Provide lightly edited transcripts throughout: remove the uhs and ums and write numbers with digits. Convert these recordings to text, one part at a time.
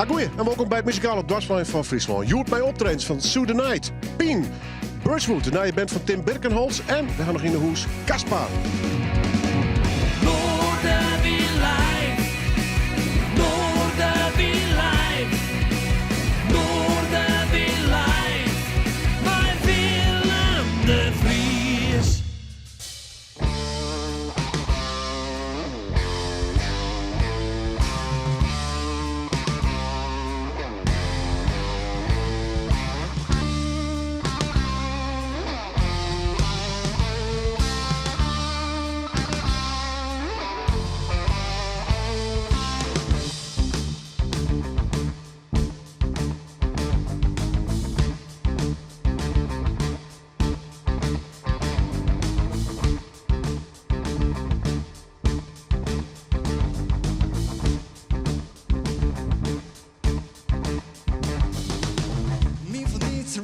Goeie en welkom bij het muzikale dwarsplein van Friesland. Joert bij optredens van Sue the Night, Pien, Birchwood, de nieuwe band van Tim Birkenholz en we gaan nog in de hoes Caspar.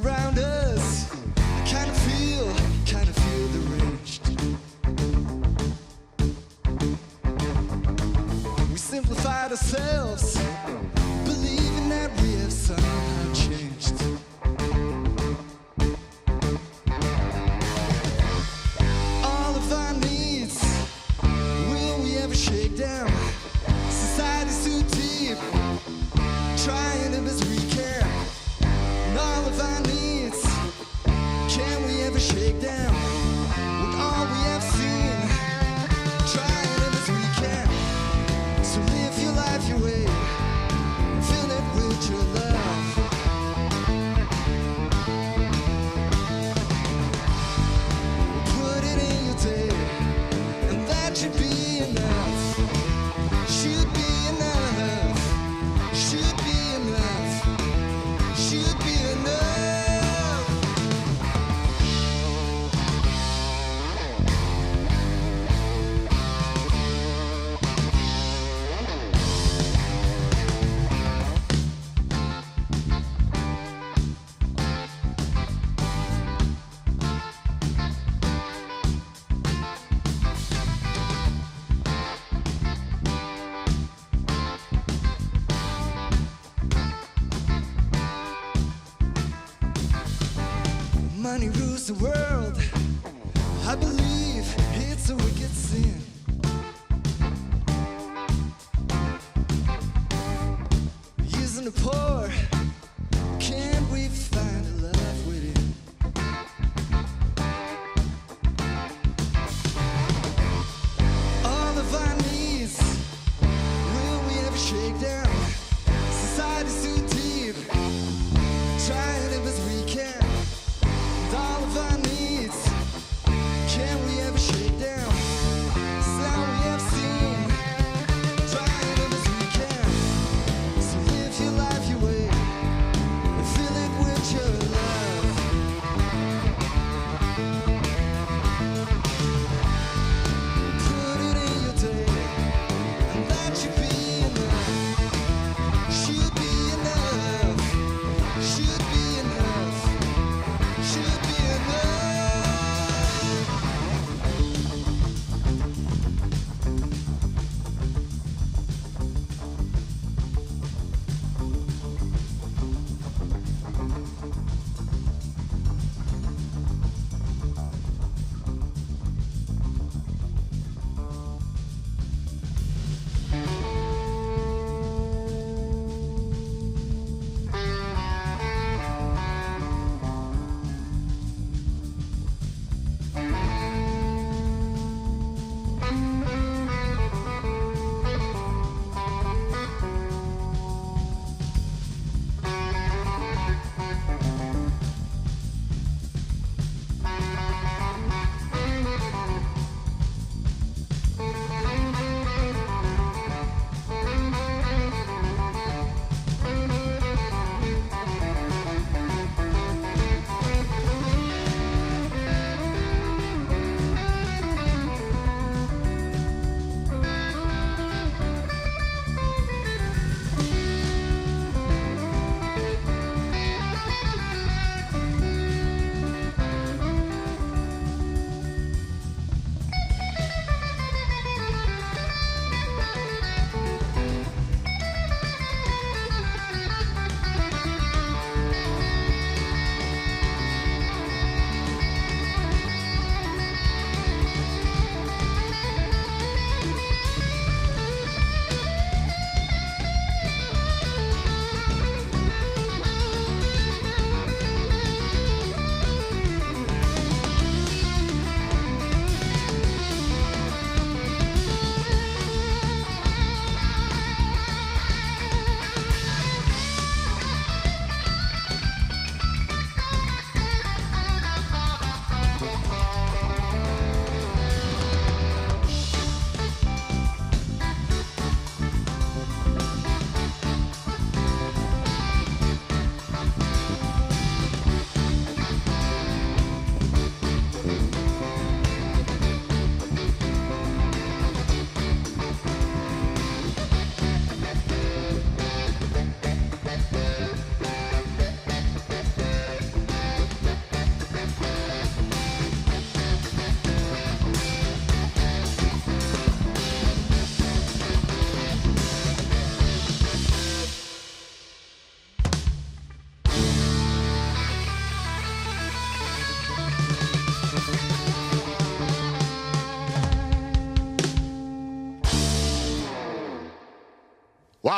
Around us, I kind of feel deranged. We simplified ourselves, believing that we have somehow changed. All of our needs, will we ever shake down? Society's too deep, trying to best we can. And all of our needs, can we ever shake down with all we have seen? Trying it as we can. So live your life your way, fill it with your love. Put it in your day, and that should be enough. Should be enough. Should be enough. Should be enough. Money rules the world. I believe it's a wicked sin. Using the poor, can't we find a love within? All of our needs, will we ever shake down? Society's too deep, trying to live as we can. All of our needs, can we ever shake down? Sound we have seen, trying it as we can. So live your life your way, and fill it with your love. Put it in your day, and that should be enough. Should be enough.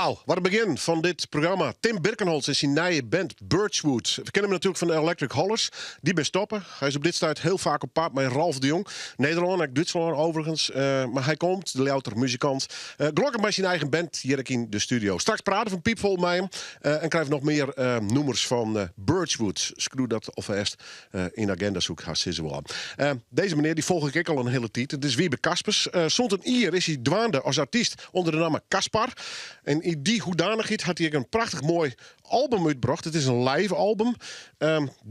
Nou, wat het begin van dit programma. Tim Birkenholz is zijn nieuwe band Birchwood. We kennen hem natuurlijk van de Electric Hollers. Die ben stoppen. Hij is op dit tijd heel vaak op pad met Ralf de Jong. Nederland en Duitsland overigens. Maar hij komt, de louter muzikant. Gelukkig met zijn eigen band hier in de studio. Straks praten van Piep vol mij. En krijgen nog meer noemers van Birchwood. Screw dat alvast in agenda zoek. Deze meneer die volg ik al een hele tijd. Het is Wiebe Kaspers. Zond een ier is hij dwaande als artiest onder de naam Kaspar. En in die hoedanigheid had hij een prachtig mooi album uitgebracht. Het is een live album.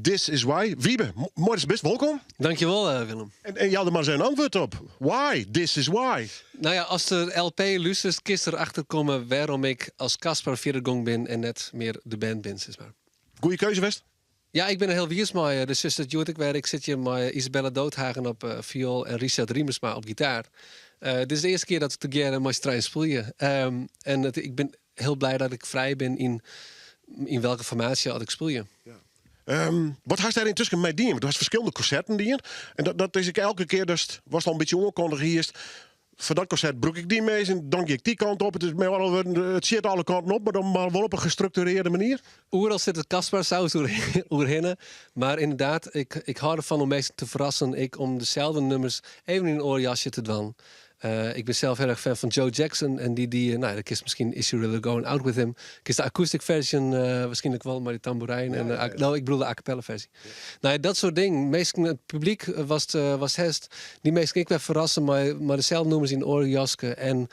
This is Why. Wiebe, mooi is best welkom. Dankjewel, Willem. En je had er maar zijn antwoord op. Why? This is Why. Nou ja, als de LP luistert, kist erachter komen waarom ik als Caspar verder ben en net meer de band ben, zeg maar. Goeie keuze, West. Ja, ik ben een heel wiersmooi. Dus is het ik zit hier met Isabella Doodhagen op viool en Richard Riemersma op gitaar. Dit is de eerste keer dat we together mooi trein spelen. Ik ben heel blij dat ik vrij ben in welke formatie ik speel. Ja. Wat had hij intussen met die? Want er was verschillende concerten die. En dat is ik elke keer, dus was al een beetje onkondig hier. Voor dat concert broek ik die mee en dan ging ik die kant op. Het zit alle kanten op, maar dan maar wel op een gestructureerde manier. Oeral zit het Caspar saus oerhinnen. Maar inderdaad, ik hou ervan om mensen te verrassen. Om dezelfde nummers even in een oorjasje te doen. Ik ben zelf heel erg fan van Joe Jackson. En dat is misschien Is You Really Going Out With Him. Ik is de akoestiek versie waarschijnlijk wel, maar die tamboerijn. Ik bedoel de a cappella versie. Nou, dat soort dingen. Meestal het publiek was hest. Die meestal ik werd verrassen, maar dezelfde nummers in oorjasje. En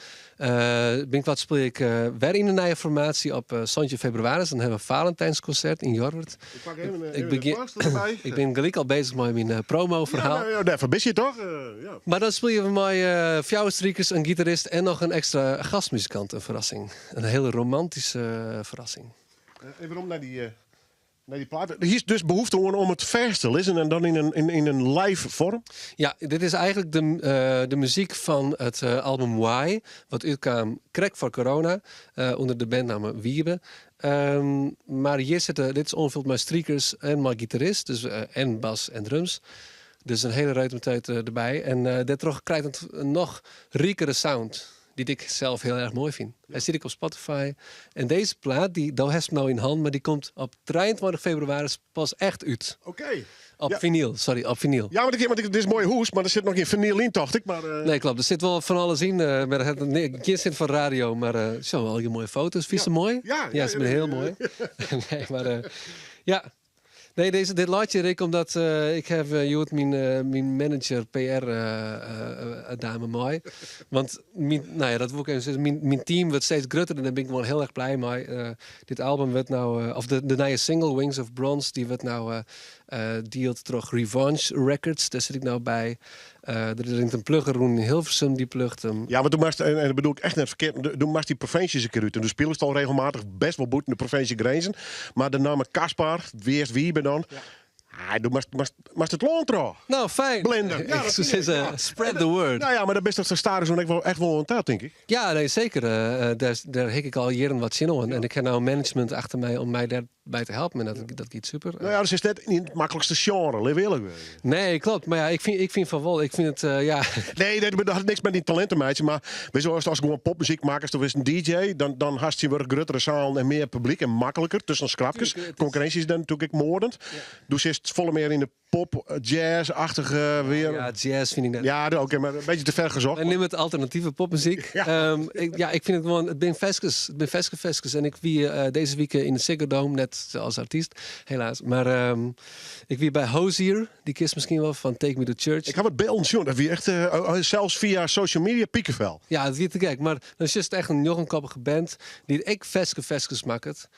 wat speel ik weer in een nieuwe formatie op Sontje Februari. Dan hebben we een Valentijnsconcert in Jorwert. Ik pak even Ik ben gelijk al bezig met mijn promo-verhaal. Ja, daarvoor ben je toch? Ja. Maar dan speel je met fjouwerstriekers, een gitarist en nog een extra gastmuzikant. Een verrassing. Een hele romantische verrassing. En waarom naar die plaat? Hier is dus behoefte om het vers te lezen en dan in een live vorm? Ja, dit is eigenlijk de muziek van het album Why. Wat uitkwam krek voor corona. Onder de bandnaam Wiebe. Maar hier zitten, dit is onvuld met striekers en met gitarist. Dus, en bas en drums. Dus een hele ruimte erbij. En dat krijgt een nog riekere sound. Die ik zelf heel erg mooi vind. Hij zit ik op Spotify. En deze plaat, die heb ik nou in hand. Maar die komt op 23 februari pas echt uit. Oké. Op vinyl, sorry, op vinyl. Ja, want dit is mooi hoes, maar er zit nog geen vinyl in, dacht ik. Maar, Nee, klopt. Er zit wel van alles in. Een zit van radio, maar zo wel je mooie foto's. Vind je ze mooi? Ja, ze zijn heel mooi. Nee, maar ja. Nee, dit laatje ik omdat ik heb mijn manager PR dame mooi. Want dat wil ik even zeggen. Mijn team wordt steeds groter en daar ben ik wel heel erg blij mee. Dit album wordt nou, of de nieuwe single Wings of Bronze, die wordt nou dealt terug Revenge Records. Daar zit ik nou bij. Er is een plugger in Hilversum die plugt hem. Ja, maar toen was, en dat bedoel ik echt net verkeerd, toen was die provincie eens een keer uit. En toen spelen ze al regelmatig best wel boet in de provincie grenzen. Maar de naam Kaspar, wie ben dan? Ja. Doe maar het loon. Nou, fijn. Blender. Ja, spread the word. Nou ja, maar dat best toch zo staan zo echt wel een taal, denk ik. Ja, nee, zeker. Daar heb ik al jaren wat zin in. En ik heb nou een management achter mij om mij daarbij te helpen. En dat gaat super. Nou ja, dat is net niet het makkelijkste genre, leef eerlijk. Nee, klopt. Maar ja, ik vind van wel. Ik vind het, ja... Nee, dat had niks met die talentenmeidje. Maar weet je, als gewoon popmuziek maakt, als er een DJ, dan hast je weer gruttere zaal en meer publiek en makkelijker tussen schrapjes. Concurrentie is dan natuurlijk moordend. Ja. Dus is het volle meer in de pop, jazz-achtige weer. Ja, jazz vind ik net. Ja, oké, maar een beetje te ver gezocht. En neem het alternatieve popmuziek. Ja. Ik vind het gewoon, het ben Veskes. En ik wie deze week in de Ziggo Dome, net als artiest, helaas. Maar ik wie bij Hozier, die kist misschien wel van Take Me to Church. Ik heb het beeld zien, dat wie echt zelfs via social media piekenvel. Ja, dat is te gek. Maar dan is het echt een jongenkoppige band die ik Veskes maakt.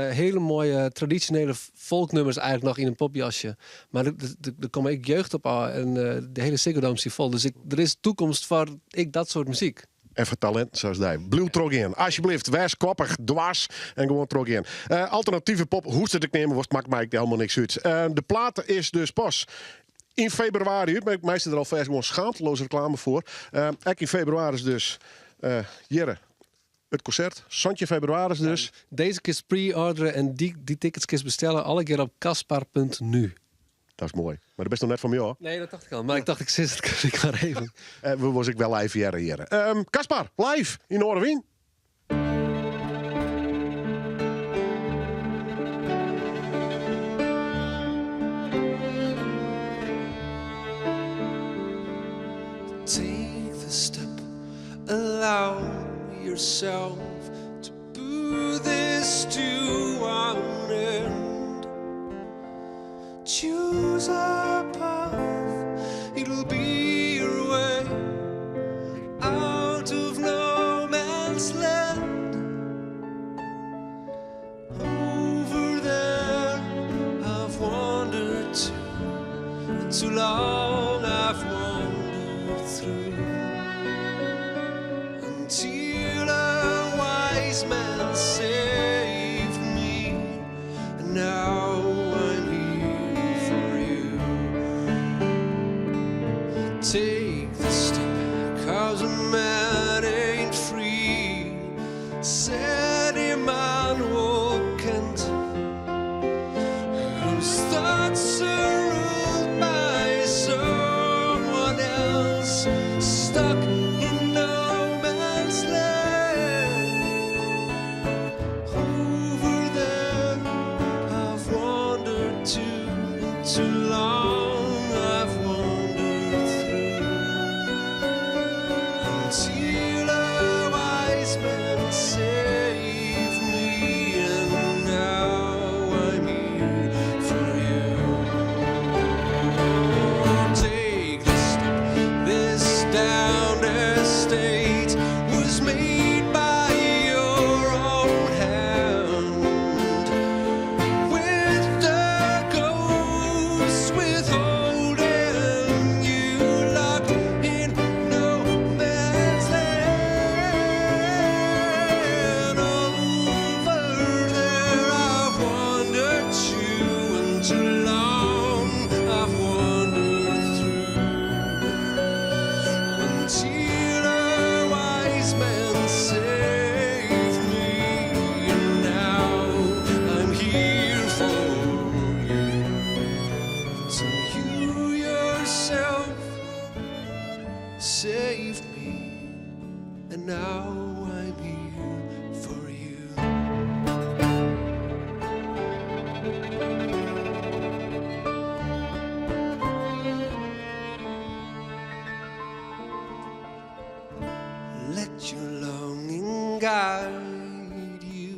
Hele mooie traditionele volknummers eigenlijk nog in een popjasje. Maar er kom ik jeugd op en de hele Ziggo Dome is vol. Dus er is toekomst voor dat soort muziek. En voor talent zoals die. Blue trog in. Alsjeblieft, wees koppig, dwars en gewoon trog in. Alternatieve pop, hoe het ik nemen wordt, maakt mij helemaal niks uit. De plaat is dus pas in februari. Ben ik meestal er al vers gewoon schaamteloze reclame voor. In februari is dus Jere. Het concert, Sontje Februari dus. Ja, deze kist pre-orderen en die tickets kist bestellen alle keer op kaspar.nu. Dat is mooi. Maar dat is nog net van mij hoor. Nee, dat dacht ik al. Maar ik dacht, ik zit het maar even. We was ik wel live hier. Kaspar, live in Oorwien. man saved me, and now I'm here for you. Take the step, 'cause a man ain't free. Said him unwalkant, whose thoughts are ruled by someone else, stuck in no man's land. Over there I've wandered too long I've wandered through, until a wise man saved me, and now I'm here for you. Take the step, this down estate was made by your own hand, with the ghosts withholding you, locked in no man's land. Over there I've wandered to, and too long I've wandered through, until a wise man saved me, and now I'm here for you. So you yourself saved me, and now I'm here for you. Let your longing guide you,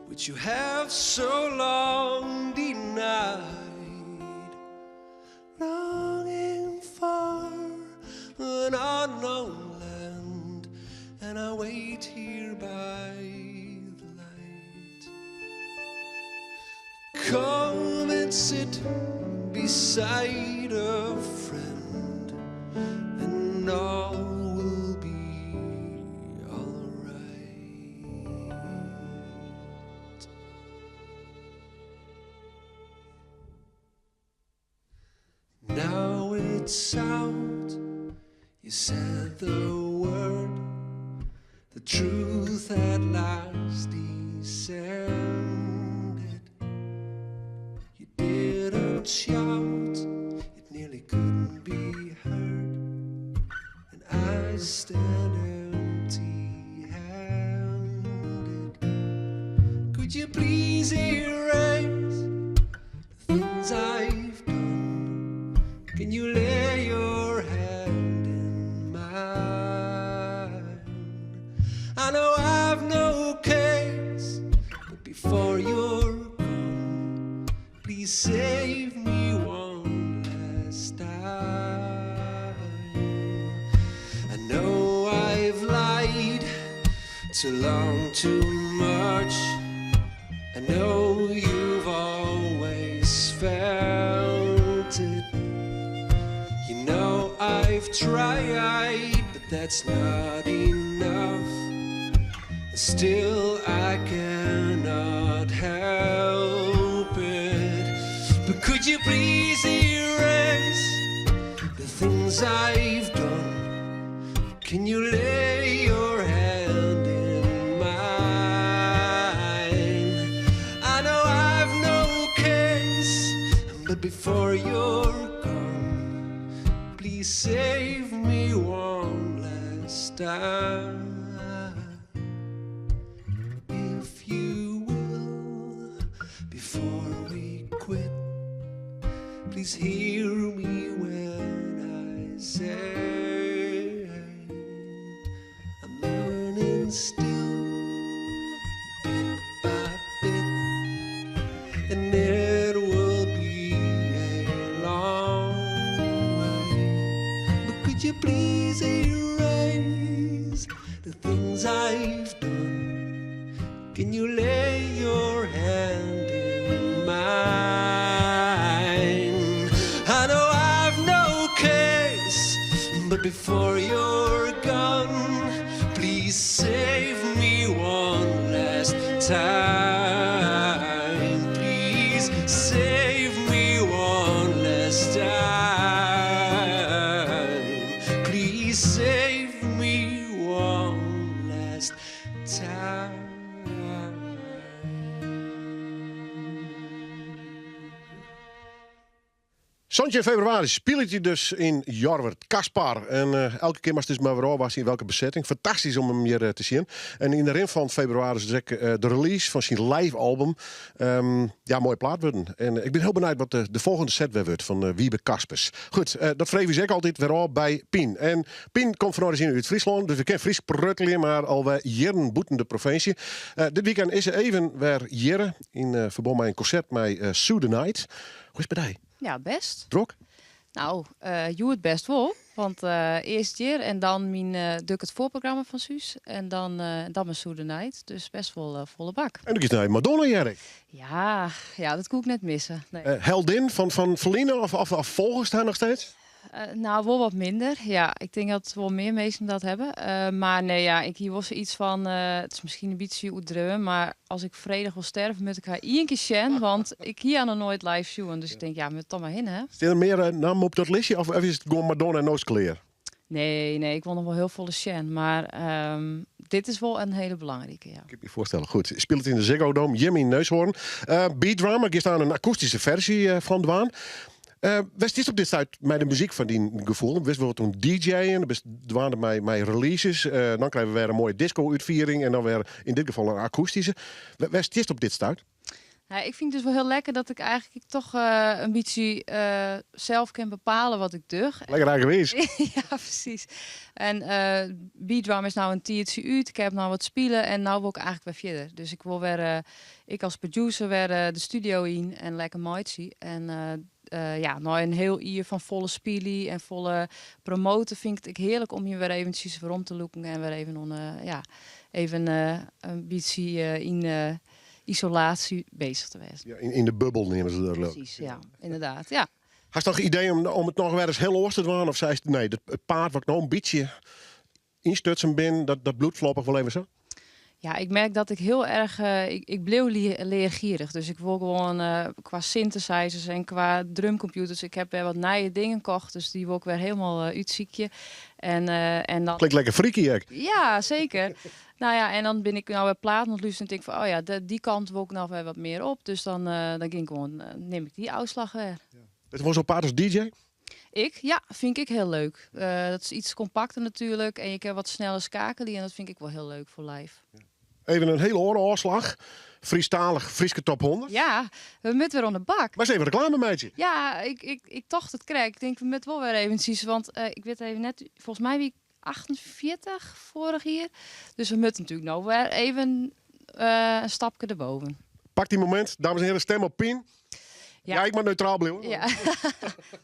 which you have so long denied. Longing for an unknown land, and I wait here by the light. Come and sit beside a friend, and all will be alright. Now it's out, you said the word, the truth at last descended. You didn't shout, it nearly couldn't be heard, and I stand empty-handed. Could you please erase the things I've done? Can you lay your hand in mine? I know I've no case, but before you're gone, please save me one last time. I know I've lied too long, too much. I know you've always felt it. You know I've tried, but that's not enough. Still I cannot help it. But could you please erase the things I've done? Can you lay your hand in mine? I know I've no case, but before you're gone, please save me one last time. If you will, before we quit, please hear me when I say I'm learning still, bit by bit, and it will be a long way. But could you please erase the things I've done? Can you lay your hand in mine? I know I've no case, but before you're gone, please save me one time. Please save me one last time. Please save me one last time. Zondje in februari speelt hij dus in Jorwert, Kaspar. En elke keer was het dus maar weer was in welke bezetting. Fantastisch om hem hier te zien. En in de rin van februari is de release van zijn live album. Ja, mooie plaat worden. En ik ben heel benieuwd wat de volgende set weer wordt van Wiebe Kaspers. Goed, dat vrees ik altijd weer al bij Pien. En Pien komt van origine uit Friesland. Dus we kennen Fries pruttelen, maar alweer jaren boeten de provincie. Dit weekend is er even weer jaren in verband met een concert met Sue the Night. Hoe is het bij jou? Ja, best. Drok? Nou, je het best wel. Want eerst hier en dan het voorprogramma van Suus. En dan mijn Soede Night. Dus best wel volle bak. En dan is naar Madonna, Jerk. Ja, dat kon ik net missen. Nee. Heldin van Verlina of volgers daar nog steeds? Nou, wel wat minder. Ja, ik denk dat wel meer mensen dat hebben. Maar nee, ja, ik hier was iets van... het is misschien een beetje uitdrukken, maar als ik vredig wil sterven, moet ik haar één keer zien. Want ik hier nog nooit live showen. Dus ik denk, ja, moet toch maar in, hè? Stel er meer namen op dat listje of is het gewoon Madonna en Noosclear? Nee, ik wil nog wel heel volle Shen. Maar dit is wel een hele belangrijke, ja. Ik heb je voorstellen. Goed, speelt het in de Ziggo Dome, Jimmy Neushoorn. Beat Drama, er staat een akoestische versie van Dwaan. Wist is op dit tijd met de muziek van die gevoel. Wist wel toen DJ'en, waren mijn releases. Dan krijgen we weer een mooie disco-uitviering en dan weer in dit geval een akoestische. Wist is op dit tijd? Ja, ik vind het dus wel heel lekker dat ik eigenlijk toch een beetje zelf kan bepalen wat ik doe. Lekker eigenwijs. Ja, precies. En Beat Drum is nou een tiertje uit. Ik heb nou wat spelen en nou wil ik eigenlijk weer verder. Dus ik wil weer, ik als producer weer de studio in en lekker mooi. En ja, nou een heel uur van volle spelen en volle promoten vind ik heerlijk om hier weer eventjes voor om te loeken en weer even een beetje in isolatie bezig te wezen. Ja, in de bubbel nemen ze dat leuk. Precies, ja, inderdaad. Ja. Had je nog een idee om het nog weer eens heel oors te doen? Of zei je, nee, het paard wat ik nou een beetje instutsen ben, dat bloedvloppig wel even zo? Ja, ik merk dat ik heel erg... ik bleef leergierig. Dus ik wil gewoon qua synthesizers en qua drumcomputers... Ik heb weer wat nieuwe dingen gekocht. Dus die wil ik weer helemaal uitziekje. En dan... Klinkt lekker freaky, hè? Ja, zeker. Nou ja, en dan ben ik nou weer plaat ontluisterd en denk ik van... Oh ja, die kant wil ik nog weer wat meer op. Dus dan ging ik gewoon... neem ik die uitslag weer. Het was zo'n paard als DJ? Ja, vind ik heel leuk. Dat is iets compacter natuurlijk. En je kan wat sneller schakelen. En dat vind ik wel heel leuk voor live. Ja. Even een hele oorlogslag. Friestalig, Frieske top 100. Ja, we moeten weer aan de bak. Maar eens even reclame, meidje. Ja, ik dacht het krijg. Ik denk, we moeten wel weer eventjes. Want ik weet even net, volgens mij wie 48 vorig jaar. Dus we moeten natuurlijk nou weer even een stapje erboven. Pak die moment, dames en heren, stem op Pien. Ja, ik maar neutraal blijven. Ja.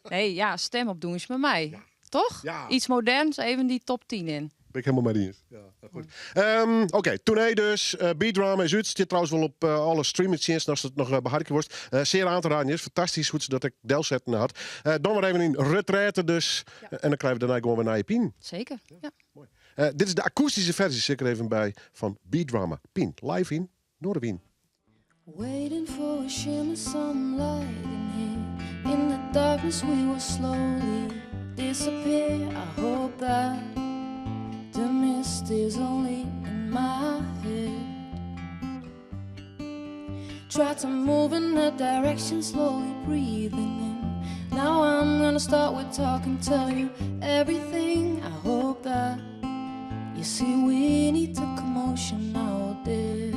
Nee, ja, stem op doen is met mij. Ja. Toch? Ja. Iets moderns, even die top 10 in. Ben ik helemaal met die eens. Ja, goed. Oké, tournee dus. Beat Drama is uit. Zit trouwens wel op alle streamingdiensten als het nog beharken wordt. Zeer aan te raden is. Fantastisch goed dat ik delzetten had. Dan maar even in retraite dus. Ja. En dan krijgen we daarna gewoon weer naar je Pien. Zeker, ja. Mooi. Dit is de akoestische versie, zeker even bij, van Beat Drama. Pien, live in Noorderwien. Waiting for a shimmer, some light in here. In the darkness we will slowly disappear. I hope that the mist is only in my head. Try to move in the direction, slowly breathing in. Now I'm gonna start with talking, tell you everything. I hope that you see we need to commotion out there.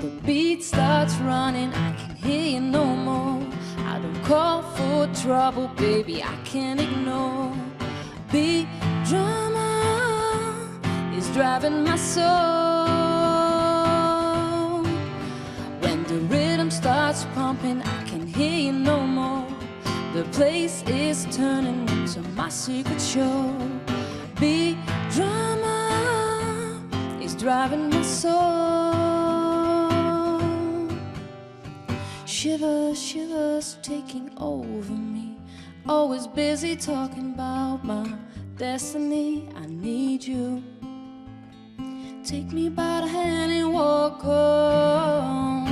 The beat starts running, I can hear you no more. I don't call for trouble, baby, I can't ignore. Beat drama is driving my soul. When the rhythm starts pumping, I can hear you no more. The place is turning into my secret show. Beat drama is driving my soul. Shivers, shivers taking over me. Always busy talking about my destiny. I need you. take me by the hand and walk home.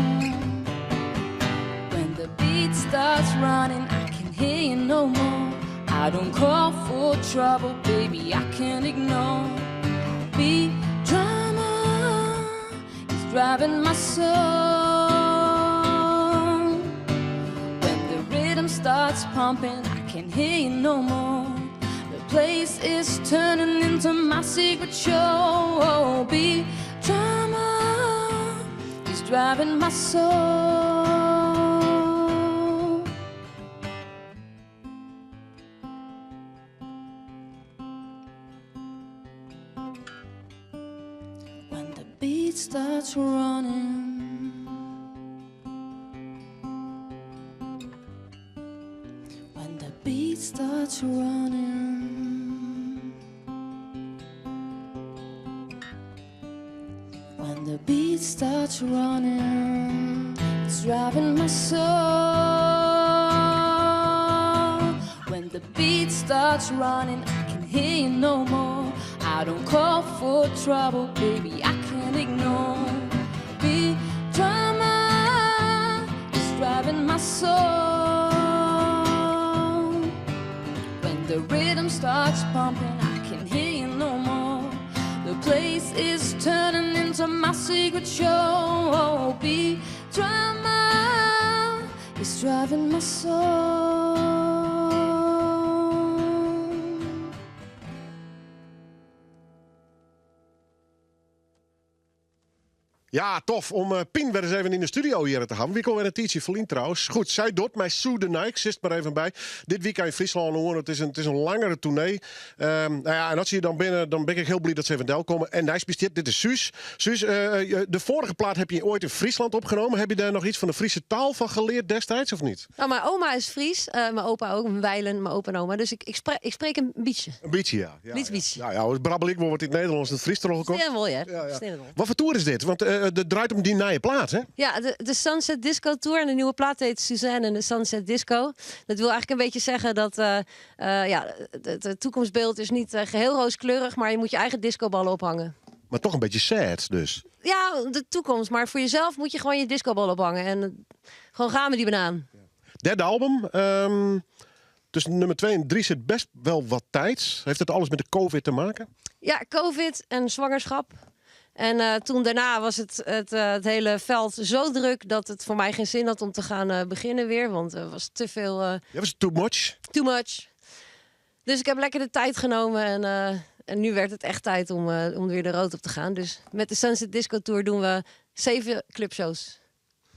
When the beat starts running, I can hear you no more. I don't call for trouble, baby, I can't ignore. Beat drama is driving my soul. When the rhythm starts pumping, I can't hear you no more. The place is turning into my secret show. Beat drama is driving my soul. When the beat starts running, when the beat starts running, when the beat starts running, it's driving my soul. When the beat starts running, I can hear you no more. I don't call for trouble, baby, I can't ignore. Beat drama is driving my soul. When the rhythm starts pumping, I can't hear you no more. The place is turning into my secret show. Beat drama is driving my soul. Ja, tof om Pien weer eens even in de studio hier te gaan. Wie weer een tijdje verliezen trouwens. Goed, zij doet mij Sue de Nike, zit maar even bij. Dit weekend in Friesland horen, het is een langere tournee. Nou ja, en als je hier dan binnen, dan ben ik heel blij dat ze even deel komen. En nice besteed, dit is Suus. Suus, de vorige plaat heb je ooit in Friesland opgenomen. Heb je daar nog iets van de Friese taal van geleerd destijds of niet? Nou, mijn oma is Fries, mijn opa ook, mijn wijlen, mijn opa en oma. Dus ik spreek een beetje. Een beetje, ja. Beetje. Ja, ja, brabbel ik wel wat in het Nederlands en het Fries teruggekomen. Sneeuwwol, ja. Ja. Sneeuwwol. Wat voor tour is dit? Want het draait om die nieuwe plaat, hè? Ja, de Sunset Disco Tour. En de nieuwe plaat heet Suzanne en de Sunset Disco. Dat wil eigenlijk een beetje zeggen dat het toekomstbeeld is niet geheel rooskleurig, maar je moet je eigen discoballen ophangen. Maar toch een beetje sad, dus. Ja, de toekomst. Maar voor jezelf moet je gewoon je discoballen ophangen. En gewoon gaan met die banaan. Derde album. Tussen nummer 2 en 3 zit best wel wat tijd. Heeft het alles met de COVID te maken? Ja, COVID en zwangerschap. En toen daarna was het hele veld zo druk dat het voor mij geen zin had om te gaan beginnen weer. Want er was te veel... Ja, was het too much? Too much. Dus ik heb lekker de tijd genomen en nu werd het echt tijd om weer de rood op te gaan. Dus met de Sunset Disco Tour doen we 7 clubshows.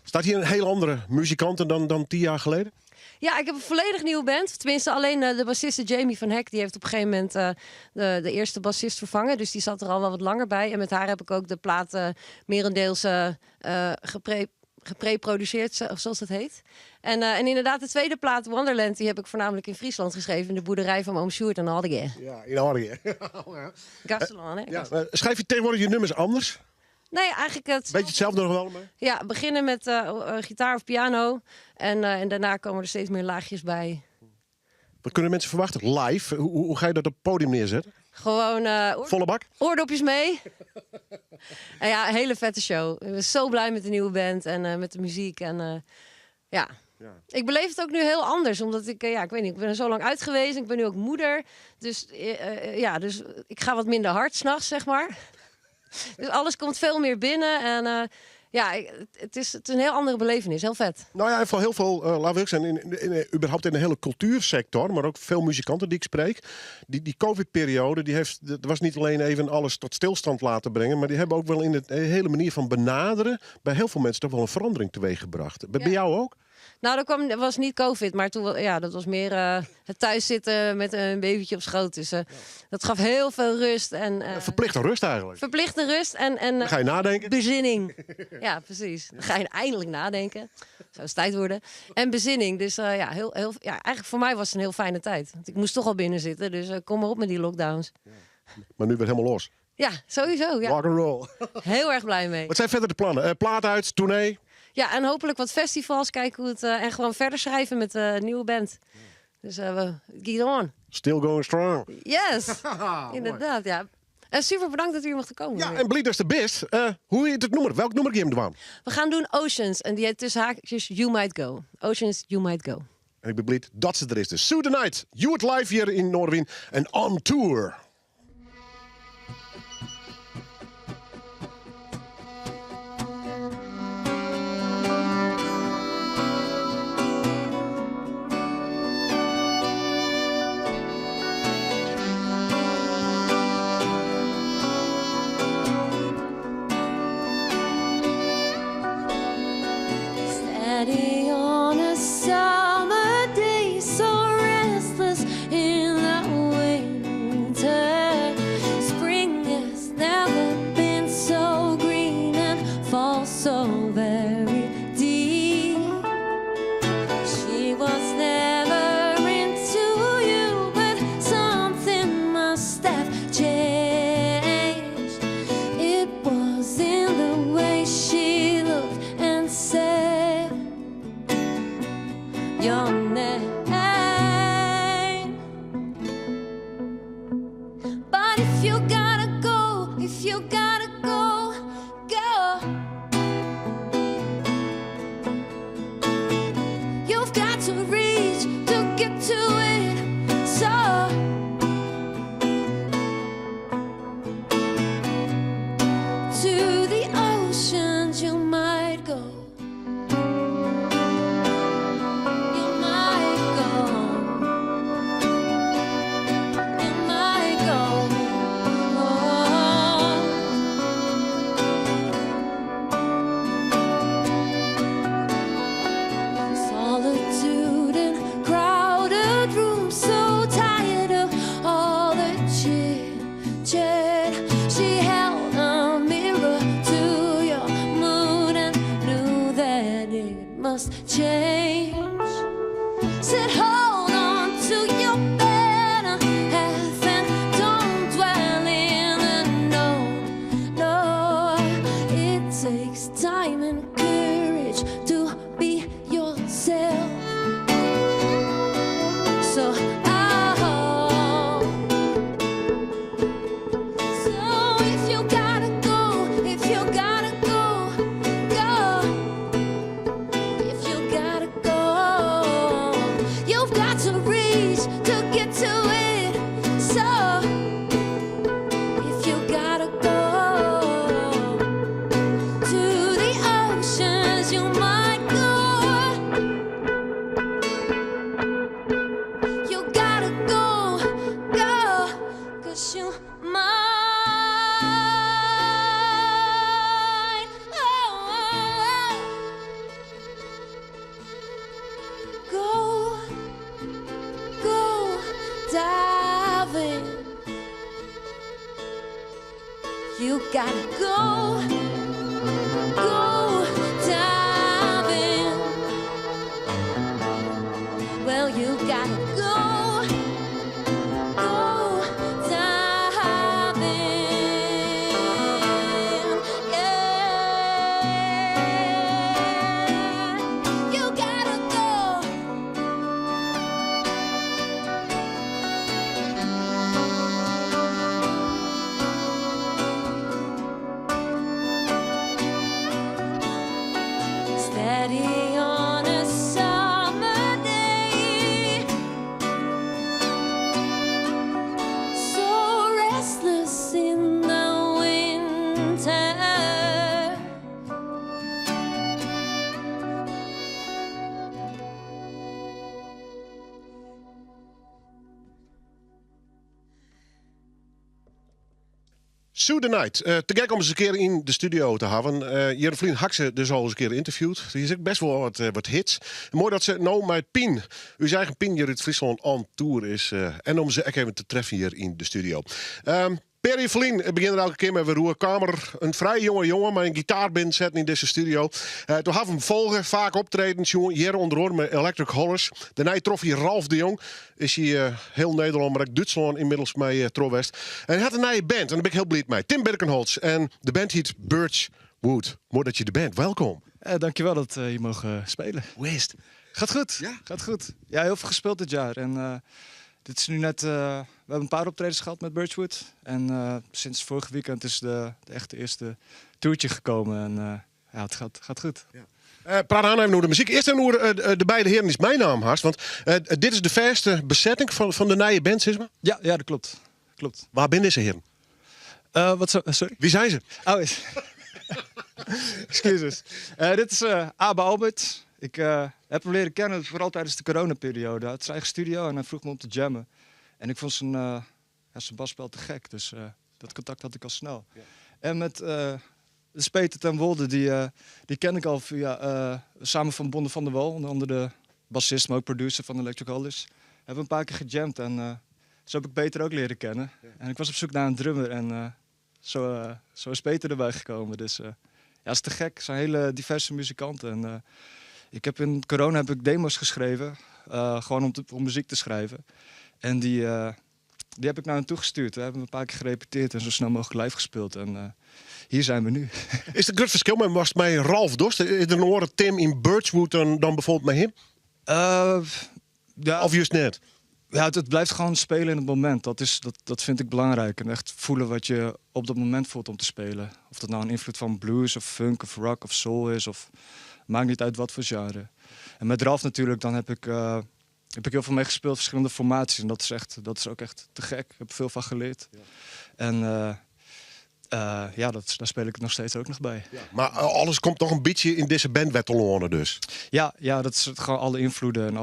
Staat hier een heel andere muzikant dan 10 jaar geleden? Ja, ik heb een volledig nieuwe band. Tenminste, alleen de bassiste Jamie van Hek. Die heeft op een gegeven moment de eerste bassist vervangen. Dus die zat er al wel wat langer bij. En met haar heb ik ook de plaat merendeels gepreproduceerd, zoals dat heet. En inderdaad, de tweede plaat, Wonderland, die heb ik voornamelijk in Friesland geschreven. In de boerderij van mijn oom Sjoerd en Aldegeer. Ja, in Aardige. Gastelan, hè? Ja, schrijf je tegenwoordig je nummers anders? Nee, eigenlijk Beetje hetzelfde nog wel, maar... Ja, beginnen met gitaar of piano. En daarna komen er steeds meer laagjes bij. Wat kunnen mensen verwachten? Live? Hoe ga je dat op het podium neerzetten? Gewoon Volle bak? oordopjes mee. En ja, een hele vette show. Ik ben zo blij met de nieuwe band en met de muziek. En ja. Ik beleef het ook nu heel anders. Omdat ik weet niet, ik ben er zo lang uit geweest. Ik ben nu ook moeder. Dus dus ik ga wat minder hard 's nachts, zeg maar. Dus alles komt veel meer binnen. En het is een heel andere belevenis. Heel vet. Nou ja, voor heel veel, laten we ook zijn, überhaupt in de hele cultuursector, maar ook veel muzikanten die ik spreek. Die COVID-periode, dat was niet alleen even alles tot stilstand laten brengen, maar die hebben ook wel in de hele manier van benaderen bij heel veel mensen toch wel een verandering teweeggebracht. Bij jou ook? Nou, dat was niet COVID, maar toen, dat was meer het thuiszitten met een babytje op schoot. Dus dat gaf heel veel rust. Verplichte rust eigenlijk. Verplichte rust en Dan ga je nadenken. bezinning. Ja, precies. Dan ga je eindelijk nadenken. Zou het tijd worden. En bezinning. Dus eigenlijk voor mij was het een heel fijne tijd. Want ik moest toch al binnen zitten, dus kom maar op met die lockdowns. Maar nu weer helemaal los. Ja, sowieso. Ja. Rock and roll. Heel erg blij mee. Wat zijn verder de plannen? Plaat uit, tournee? Ja, en hopelijk wat festivals, kijken hoe het... en gewoon verder schrijven met de nieuwe band. Dus we get on. Still going strong. Yes, inderdaad, ja. En super bedankt dat u hier mocht komen. Ja, en Bleed is de best. Hoe heet het nummer? Welk nummer geef je hem? We gaan doen Oceans. En die heet tussen haakjes You Might Go. Oceans, You Might Go. En ik ben blij dat ze er is. Dus Sue the Night, You It Live hier in Noordwien en on tour. Steady on a summer day, so restless in the winter. Spring has never been so green and fall so very deep. She was never into you, but something must have changed. It was in the way she looked and said your name. But if you gotta go, if you gotta go, go. You've got to reach to get to it. So to the oceans you might go. You might go. You might go. Solitude in crowded rooms, so tired of all the chit-chat. She held a mirror to your mood and knew that it must change. Said hold on to your better half and don't dwell in the no. No, it takes time and courage to be yourself. So so if you gotta go, if you gotta go, go. If you gotta go, you've got to reach to get to it. So if you gotta go to the oceans, you might go. You gotta go, go, 'cause you might. Go, go, diving. You gotta go, go, diving. Well, you gotta go, go, diving. Yeah, you gotta go. Steady on a summer day, so restless in the winter. Sue the Night. Te gek om eens een keer in de studio te hebben. Jere vriend Hakse dus al eens een keer geïnterviewd. Die is ook best wel wat hits. Mooi dat ze nou met Pien, uw eigen Pien hier uit Friesland on tour is. En om ze ook even te treffen hier in de studio. Perry Vlien begint er elke keer met een roer kamer. Een vrij jonge jongen, maar een gitaarband zetten in deze studio. Toen hebben we hem volgen, vaak optredens, jongen. Hier onder andere met Electric Hollers. Daarna trof hij Ralf de Jong. Is hij heel Nederland, maar ook Duitsland inmiddels mee Trowest. En hij had een nieuwe band, en daar ben ik heel blij mee. Tim Birkenholz. En de band heet Birchwood. Mooi dat je er bent. Welkom. Dankjewel dat je mogen spelen. Hoe is het? Gaat goed. Ja? Gaat goed. Ja, heel veel gespeeld dit jaar. En dit is nu net... we hebben een paar optredens gehad met Birchwood. En sinds vorig weekend is de echte eerste toertje gekomen. En ja, het gaat goed. Praat aan even over de muziek. Eerst even over de beide heren is mijn naam, Harst. Want dit is de verste bezetting van de nieuwe band, zeg maar. Ja, dat klopt. Waar zijn deze heren? Sorry? Wie zijn ze? Oh, excuses. Dit is Abe Albert. Ik heb hem leren kennen vooral tijdens de coronaperiode. Hij had zijn eigen studio en hij vroeg me om te jammen. En ik vond zijn basspel te gek, dus dat contact had ik al snel. Ja. En met dus Peter ten Wolde, die ken ik al via samen van Bonne van der Wal, onder andere de bassist, maar ook producer van Electric Hollies. Hebben we een paar keer gejamd en zo heb ik Peter ook leren kennen. Ja. En ik was op zoek naar een drummer en zo is Peter erbij gekomen. Dus ja, het is te gek. Het zijn hele diverse muzikanten. En, in corona heb ik demo's geschreven, gewoon om muziek te schrijven. En die heb ik naar hen toegestuurd. We hebben een paar keer gerepeteerd en zo snel mogelijk live gespeeld. En hier zijn we nu. Is er een groot verschil met Ralf Dorst? Is er een oren Tim in Birchwood dan bijvoorbeeld met hem? Ja, of juist net? Ja, het blijft gewoon spelen in het moment. Dat vind ik belangrijk. En echt voelen wat je op dat moment voelt om te spelen. Of dat nou een invloed van blues of funk of rock of soul is. Of maakt niet uit wat voor genre. En met Ralf natuurlijk, dan heb ik heel veel mee gespeeld, verschillende formaties. En dat is ook echt te gek. Ik heb veel van geleerd. Ja. En daar speel ik nog steeds ook nog bij. Ja. Maar alles komt toch een beetje in deze bandwettelonen dus? Ja, dat is gewoon alle invloeden en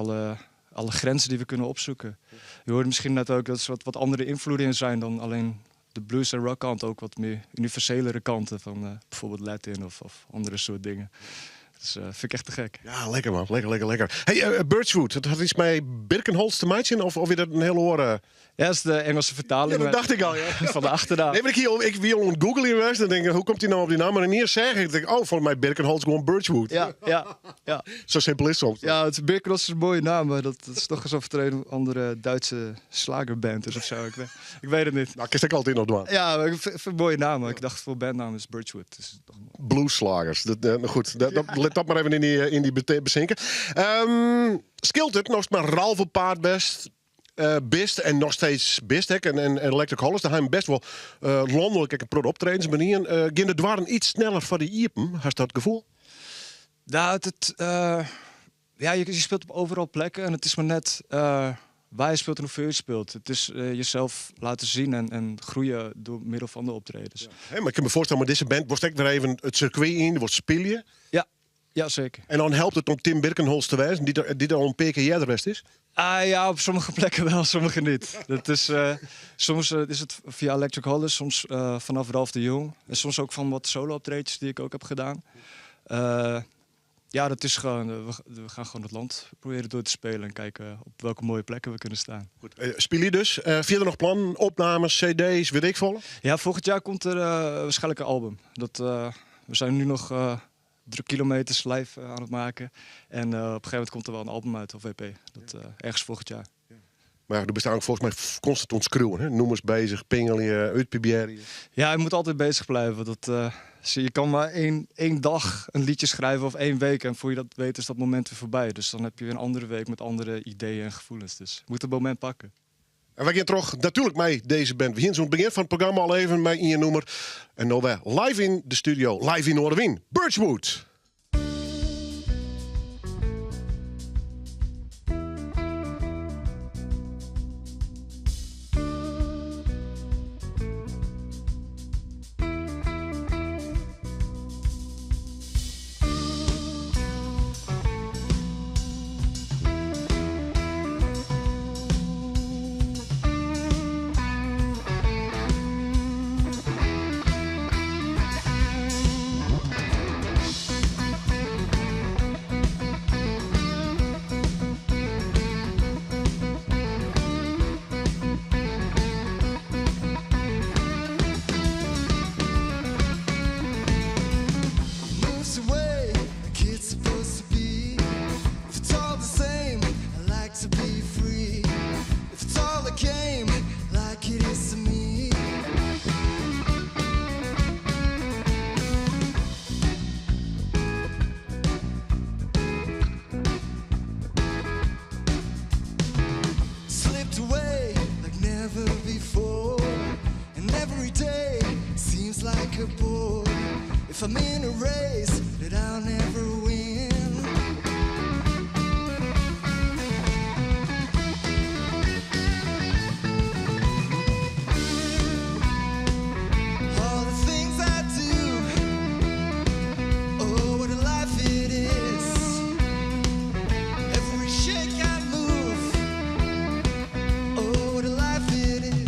alle grenzen die we kunnen opzoeken. Je hoorde misschien net ook dat er wat andere invloeden in zijn dan alleen de blues en rock kant. Ook wat meer universelere kanten van bijvoorbeeld Latin of andere soort dingen. Dus vind ik echt te gek. Ja, lekker man. Lekker. Hey, Birchwood, dat had iets met Birkenholz te maken? Of weer dat een hele oren? Ja, dat is de Engelse vertaling. Ja, dat dacht ik al, ja. Van de achternaam. Nee, maar ik wil on Google in was, dan denk ik, hoe komt hij nou op die naam? Maar dan hier zeg ik, volgens mij Birkenholz gewoon Birchwood. Ja. Zo simpel is het soms. Ja, Birkenholz is een mooie naam, maar dat is toch alsof er een andere Duitse slagerband is of zo. Ik weet het niet. Nou, ik kist ik altijd nog doen. Ja, maar ik vind een mooie naam. Maar ik dacht, voor bandnaam is Birchwood. Dus Blueslagers. Goed, let dat maar even in die bezinken. Scheelt het nog maar Ralf op paard best en nog steeds best en Electric Hollies, daar hebben best wel landelijk een optredens manier. Gaan de dwarren iets sneller voor de iepen? Had je dat gevoel? Nou, je speelt op overal plekken en het is maar net waar je speelt en hoeveel je speelt. Het is jezelf laten zien en groeien door middel van de optredens. Ja. Hey, maar ik kan me voorstellen, met deze band wordt ik weer even het circuit in, wordt spelen. Ja, zeker. En dan helpt het om Tim Birkenholz te wijzen, die er al een paar keer de rest is? Ja, op sommige plekken wel, sommige niet. Dat is, soms is het via Electric Hollies, soms vanaf Ralf de Jong. En soms ook van wat solo-optredens die ik ook heb gedaan. Dat is gewoon, we gaan gewoon het land proberen door te spelen en kijken op welke mooie plekken we kunnen staan. Goed. Speel je dus? Verder nog plannen, opnames, cd's, weet ik veel? Ja, volgend jaar komt er waarschijnlijk een album. We zijn nu nog 3 kilometers live aan het maken. En op een gegeven moment komt er wel een album uit of EP. Ergens volgend jaar. Maar er bestaan volgens mij constant ontschreeuwen. Hè? Noemers bezig, pingelen, uitproberen. Ja, je moet altijd bezig blijven. Je kan maar één dag een liedje schrijven of 1 week. En voor je dat weet is dat moment weer voorbij. Dus dan heb je weer een andere week met andere ideeën en gevoelens. Dus je moet het moment pakken. En wij gaan toch natuurlijk mee deze band. We gaan zo'n begin van het programma al even met in je nummer. En nou weer live in de studio, live in Noorderwien. Birchwood. if I'm in a race that I'll never win. All the things I do, oh, what a life it is. Every shake I move, oh, what a life it is.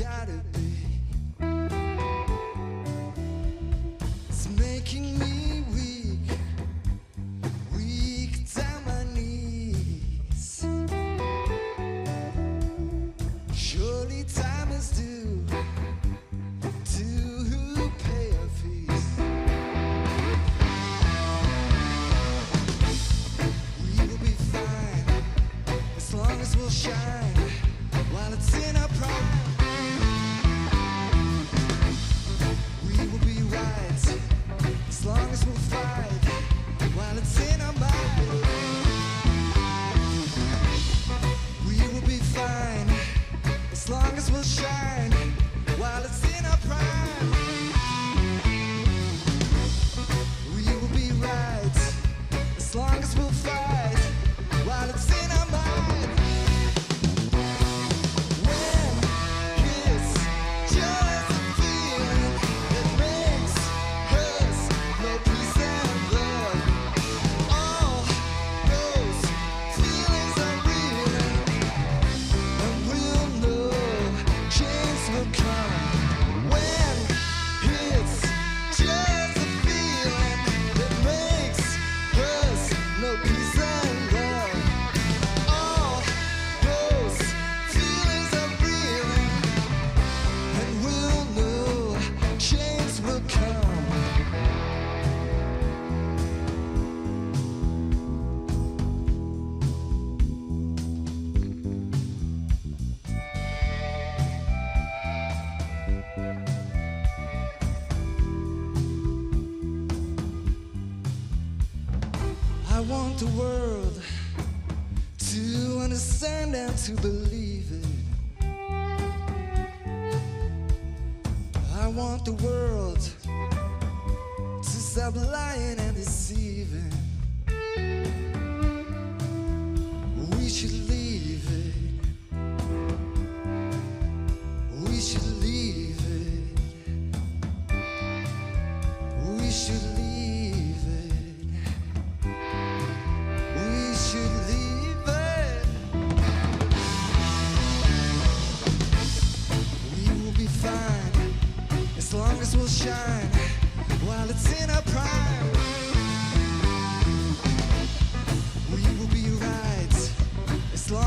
gotta be. It's making me weak, weak down my knees. Surely time is due to pay a fees. We will be fine as long as we'll shine while it's in our prime. We will be right as long as we'll fight while it's in our mind. We will be fine as long as we'll shine while it's in our prime. We will be right as long as we'll fight while it's in our mind. When it's just a feeling that makes us no peace and love. All those feelings are real, and we'll know change will come. When it's just a feeling that makes us no peace and love. All those feelings are real, and we'll know change will come. I want the world to understand and to believe it. I want the world to stop lying and deceiving. We should leave it. We should leave it. We should leave it. We should leave it. We will be fine as long as we'll shine while it's in our prime. We will be right as long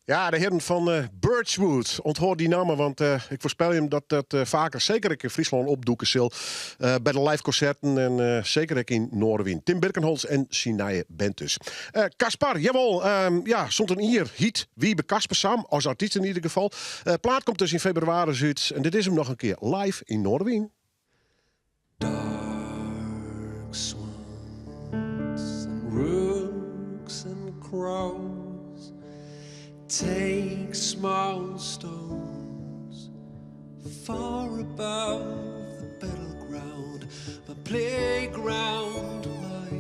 Ja, de heren van Birchwood. Onthoud die namen, want ik voorspel je dat dat vaker, zeker ik in Friesland opdoeken zal, bij de live concerten en zeker ik in Noorwien. Tim Birkenholz en Sinaje Band dus. Caspar, jawel, stond een hier, Hiet, Wiebe Kasper samen, als artiest in ieder geval. Plaat komt dus in februari uit en dit is hem nog een keer live in Noorwien. Dark swans and rooks and crows. Take small stones far above the battleground, my playground, my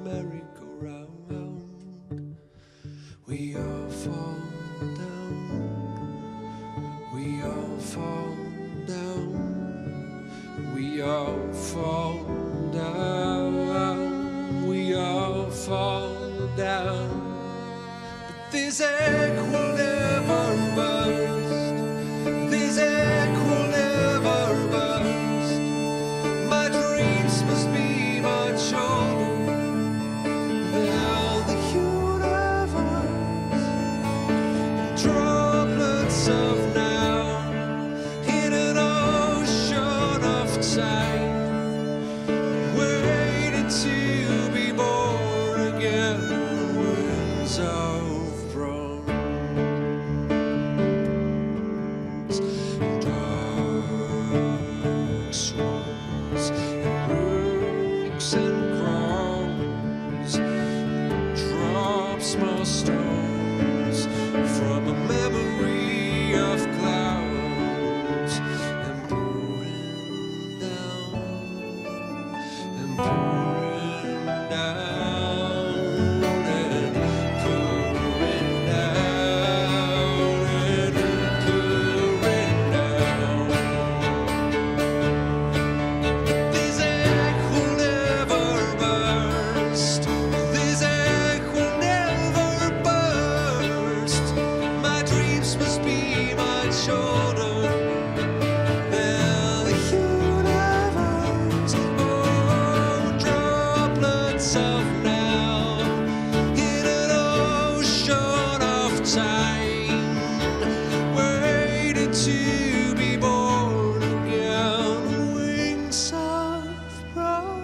merry-go-round. We all fall down, we all fall down, we all fall down, we all fall down. This egg will never burst. This egg will never burst. My dreams must be much older than the universe. Droplets of now in an ocean of time, waiting to be born again. Winds of small stones from a memory of clouds and pouring down and pouring down and pouring down and pouring down. This egg will never burst. This egg will never burst. My dreams must be much older than the universe. Oh, droplets of now in an ocean of time, waiting to be born again. Wings of bronze.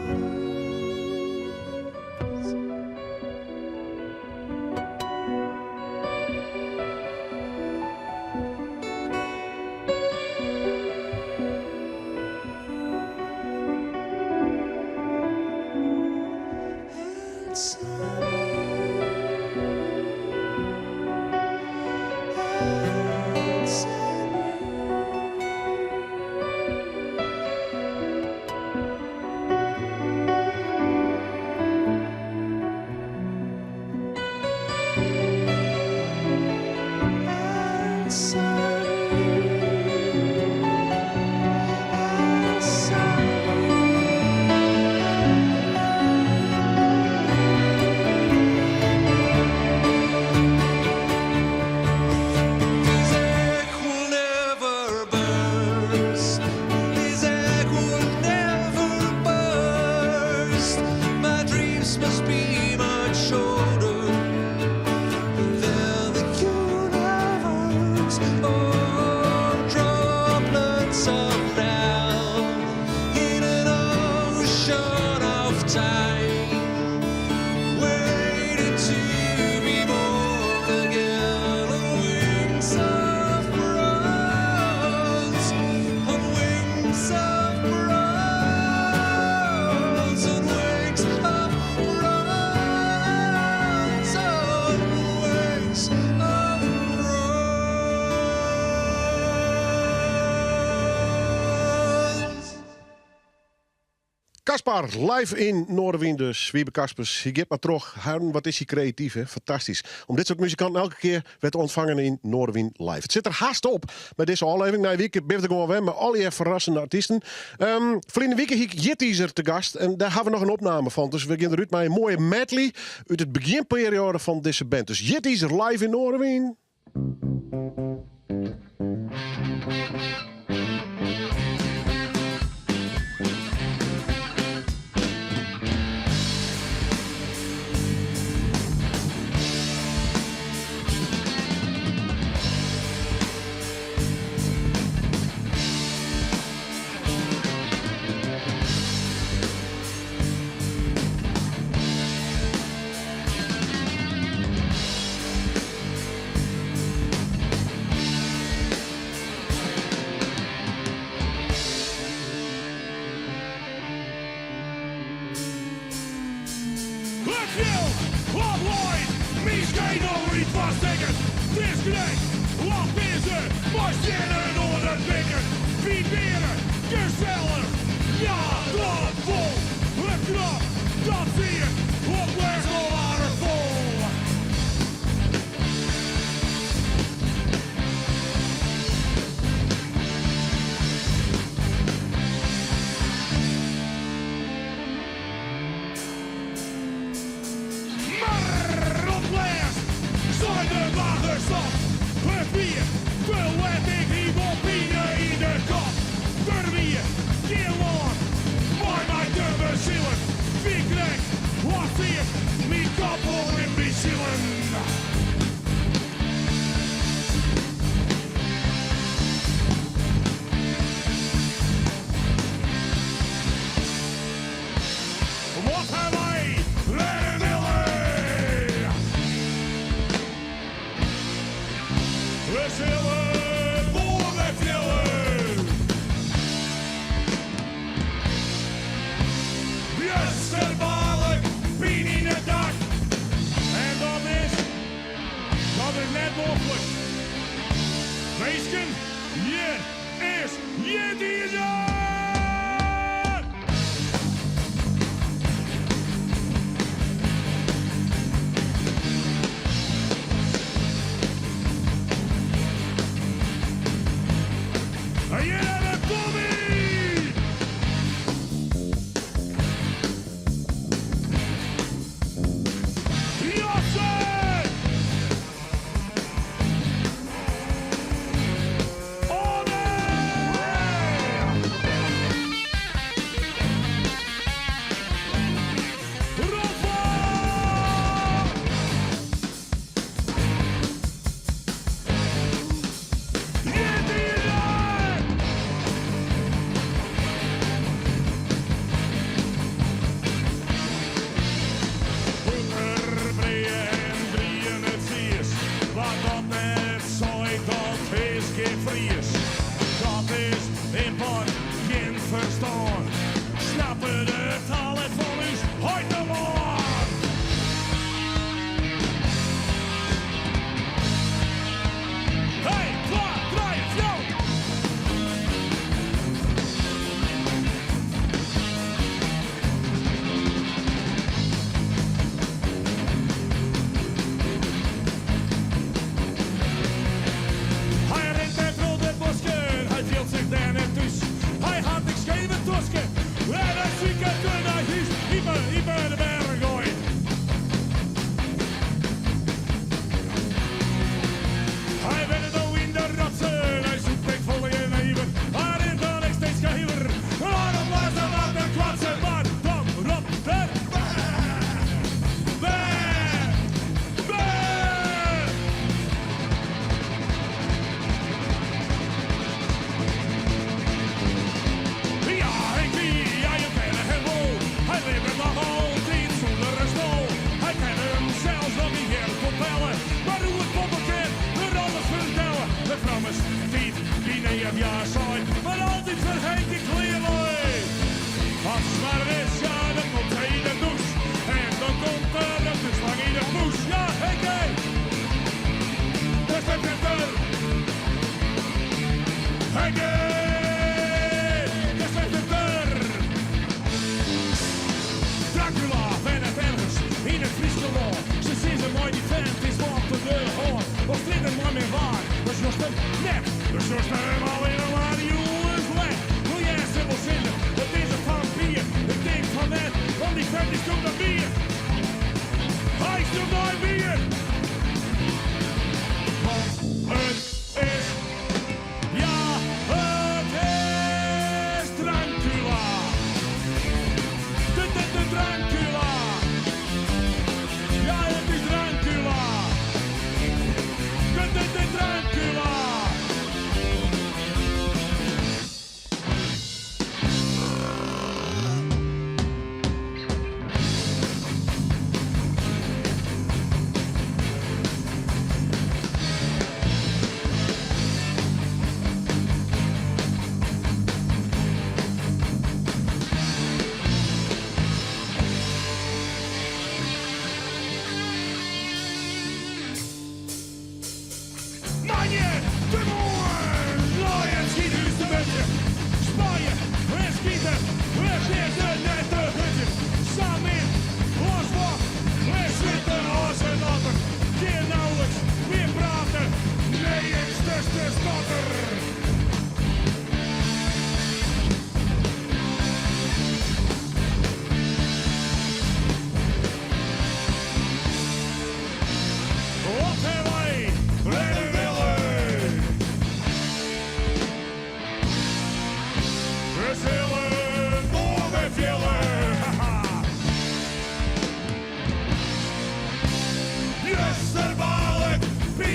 This egg will never burst. This egg will never burst. My dreams must be much older than the universe. Oh, droplets of now in an ocean of time, waiting to be born again. Wings of bronze, on wings of bronze, on wings of bronze, on wings of bronze. Caspar, live in Noorwien dus. Wiebe Kaspers, je geeft maar terug. Huiden, wat is hij creatief, hè? Fantastisch. Om dit soort muzikanten elke keer werd ontvangen in Noorwien live. Het zit er haast op bij deze aflevering. Na een week blijft er gewoon weer met al die verrassende artiesten. Verleden week heb ik Jitteaser te gast. En daar hebben we nog een opname van. Dus we beginnen eruit met een mooie medley uit het beginperiode van deze band. Dus Jitteaser live in Noorwien. vaststeken, disconnect. Wat is er? Maar zinnen onder het pikken. Vibreren, gezellig. Ja, dat vol. Het knap, dat zie je. Op weg al waardevol. Maar op les zijn de wagens stad. Het bier, veel wet ik hier op in de kop. Door bier, keer lang, maar mij te bezielen. Wie krijgt, wat zie je, mijn koppel in mijn zielen. Wat hebben wij leren willen? We zullen voor met willen. Wonderbaarlijk, pien in het dak. En dat is net mogelijk. Meisken, hier is je diezer. En hier hebben we Tommy! Jassen! Oh nee!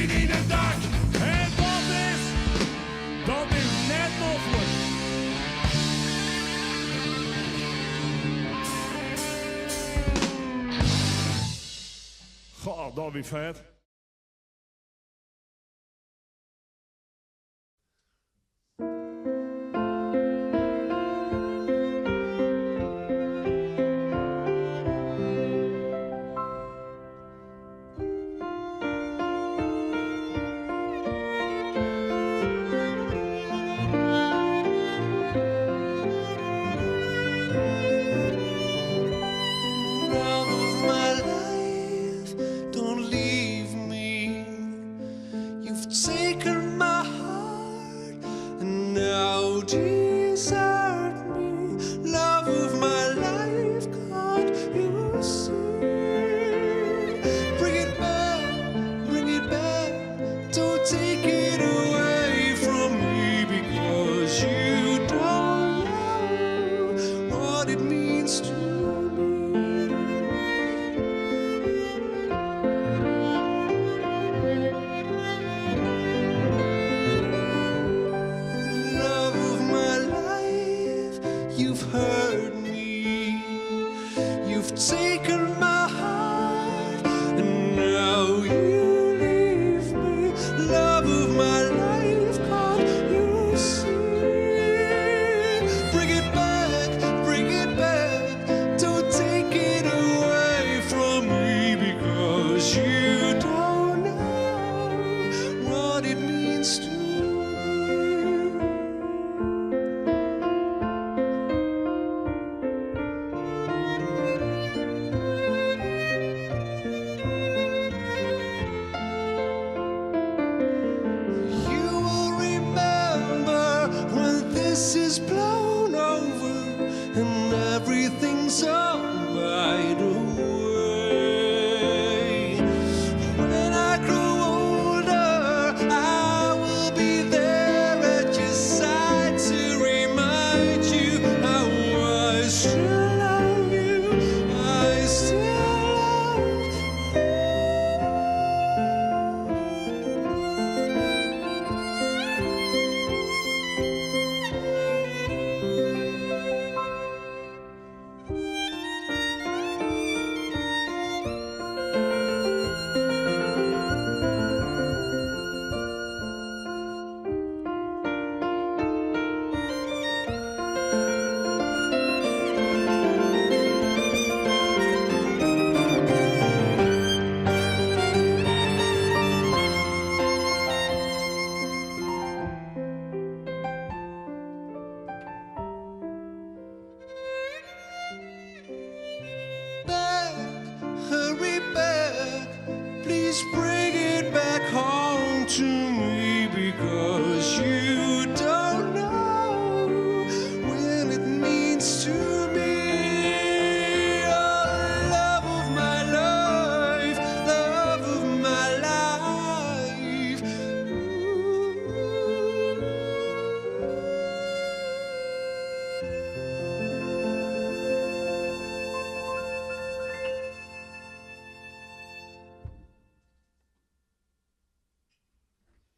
niet in het dak. En dat is net mogelijk. Goh, dat weer vet. Love of my life, don't leave me. You've taken my heart and now desert me. Love of my life, can't you see? Bring it back, don't take it away from me because you don't know what it means to me. Love of my life, you've hurt me. You've taken my heart and now you leave me. Love of my life, can't you see? Bring it back, don't take it away from me because you don't know what it means to me. You will remember when this is blown over and everything's on by the way. When I grow older, I will be there at your side to remind you how I still love you. I still love you. Back, hurry back, please bring it back home to